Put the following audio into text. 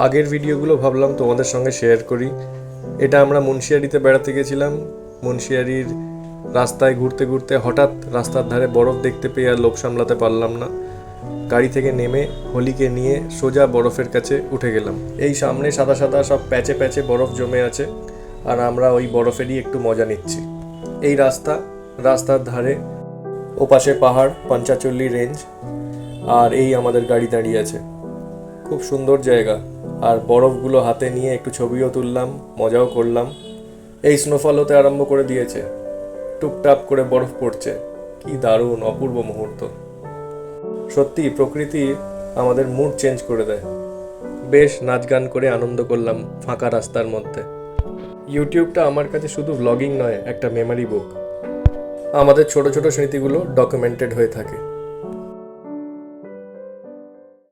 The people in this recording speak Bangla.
আগের ভিডিওগুলো ভাবলাম তোমাদের সঙ্গে শেয়ার করি। এটা আমরা মুন্সিয়ারিতে বেড়াতে গেছিলাম। মুন্সিয়ারির রাস্তায় ঘুরতে ঘুরতে হঠাৎ রাস্তার ধারে বরফ দেখতে পেয়ে আর লোভ সামলাতে পারলাম না। গাড়ি থেকে নেমে হোলিকে নিয়ে সোজা বরফের কাছে উঠে গেলাম। এই সামনে সাদা সাদা সব প্যাচে প্যাচে বরফ জমে আছে, আর আমরা ওই বরফেরই একটু মজা নিচ্ছি। এই রাস্তার ধারে ওপাশে পাহাড়, পঞ্চাচল্লি রেঞ্জ, আর এই আমাদের গাড়ি দাঁড়িয়ে আছে। খুব সুন্দর জায়গা, আর বরফগুলো হাতে নিয়ে একটু ছবিও তুললাম, মজাও করলাম। এই স্নোফল হতে আরম্ভ করে দিয়েছে, টুপটাপ করে বরফ পড়ছে। কি দারুণ অপূর্ব মুহূর্ত। সত্যি প্রকৃতি আমাদের মুড চেঞ্জ করে দেয়। বেশ নাচ গান করে আনন্দ করলাম ফাঁকা রাস্তার মধ্যে। ইউটিউবটা আমার কাছে শুধু ভ্লগিং নয়, একটা মেমারি বুক। আমাদের ছোট ছোট স্মৃতিগুলো ডকুমেন্টেড হয়ে থাকে।